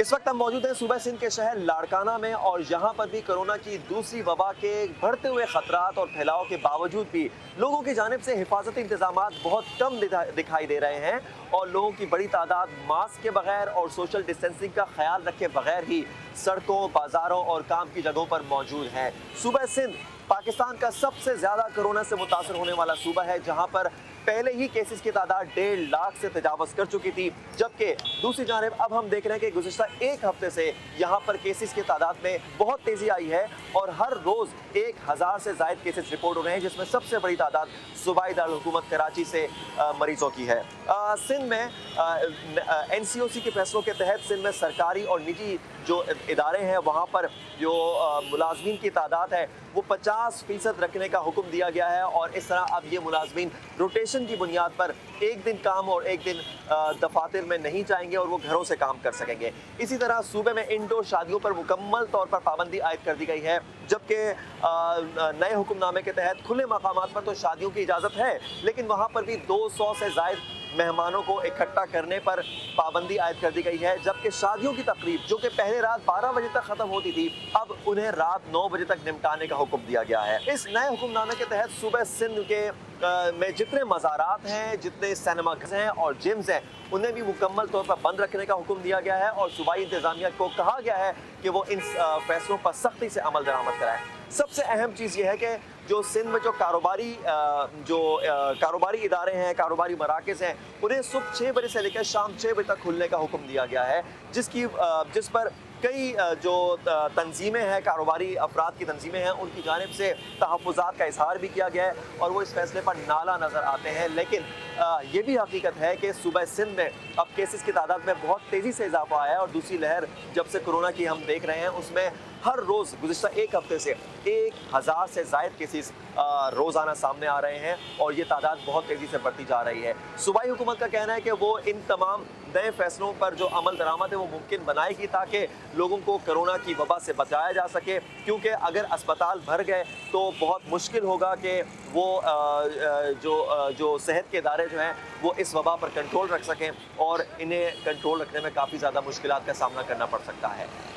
इस वक्त हम मौजूद हैं सूबा सिंध के शहर लाड़काना में और यहाँ पर भी कोरोना की दूसरी वबा के बढ़ते हुए खतरात और फैलाव के बावजूद भी लोगों की जानिब से हिफाजती इंतजाम बहुत कम दिखाई दे रहे हैं और लोगों की बड़ी तादाद मास्क के बगैर और सोशल डिस्टेंसिंग का ख्याल रखे बगैर ही सड़कों, बाजारों और काम की जगहों पर मौजूद है। सूबा सिंध पाकिस्तान का सबसे ज्यादा कोरोना से मुतासर होने वाला सूबा है, जहां पर पहले ही केसेस की तादाद 1.5 लाख से तजावज़ कर चुकी थी, जबकि दूसरी जानिब अब हम देख रहे हैं कि गुज़िश्ता एक हफ्ते से यहाँ पर केसेस की तादाद में बहुत तेज़ी आई है और हर रोज़ 1000 से ज़ायद केसेस रिपोर्ट हो रहे हैं, जिसमें सबसे बड़ी तादाद सूबाई दारुल हुकूमत कराची से मरीजों की है। सिंध में NCOC के फैसलों के तहत सिंध में सरकारी और निजी जो इदारे हैं वहाँ पर जो मुलाजमीन की तादाद है वो 50% रखने का हुक्म दिया गया है और इस तरह अब ये मुलाजमीन रोटेशन की बुनियाद पर एक दिन काम और एक दिन दफातर में नहीं जाएंगे और वो घरों से काम कर सकेंगे। इसी तरह सूबे में इंडोर शादियों पर मुकम्मल तौर पर पाबंदी आयद कर दी गई है, जबकि नए हुक्मनामे के तहत खुले मकामात पर तो शादियों की इजाज़त है, लेकिन वहाँ पर भी 200 से ज़ायद मेहमानों को इकट्ठा करने पर पाबंदी आयद कर दी गई है। जबकि शादियों की तकरीब जो कि पहले रात 12 बजे तक ख़त्म होती थी, अब उन्हें रात 9 बजे तक निपटाने का हुक्म दिया गया है। इस नए हुक्मनामे के तहत सूबे सिंध के में जितने मज़ारात हैं, जितने सिनेमा घर हैं और जिम्स हैं, उन्हें भी मुकम्मल तौर पर बंद रखने का हुक्म दिया गया है और सूबाई इंतज़ामिया को कहा गया है कि वो इन फैसलों पर सख्ती से अमल दरामद कराएं। सबसे अहम चीज़ ये है कि जो सिंध में जो कारोबारी इदारे हैं, कारोबारी मराकज़ हैं, उन्हें सुबह 6 बजे से लेकर शाम 6 बजे तक खुलने का हुक्म दिया गया है, जिस पर कई जो तंजीमें हैं, कारोबारी अफराद की तंजीमें हैं, उनकी जानिब से तहफ़्फ़ुज़ात का इज़हार भी किया गया है और वो इस फैसले पर नाला नज़र आते हैं। लेकिन ये भी हकीकत है कि सूबा सिंध में अब केसेस की तादाद में बहुत तेज़ी से इजाफा आया है और दूसरी लहर जब से कोरोना की हम देख रहे हैं उसमें हर रोज़ गुज़िश्ता एक हफ्ते से 1000 से ज़ायद केसेस रोज़ाना सामने आ रहे हैं और ये तादाद बहुत तेज़ी से बढ़ती जा रही है। सूबाई हुकूमत का कहना है कि वो इन तमाम नए फैसलों पर जो अमल दरामद है वो मुमकिन बनाएगी ताकि लोगों को कोरोना की वबा से बचाया जा सके, क्योंकि अगर अस्पताल भर गए तो बहुत मुश्किल होगा कि वो जो सेहत के इदारे जो हैं वो इस वबा पर कंट्रोल रख सकें और इन्हें कंट्रोल रखने में काफ़ी ज़्यादा मुश्किलात का सामना करना पड़ सकता है।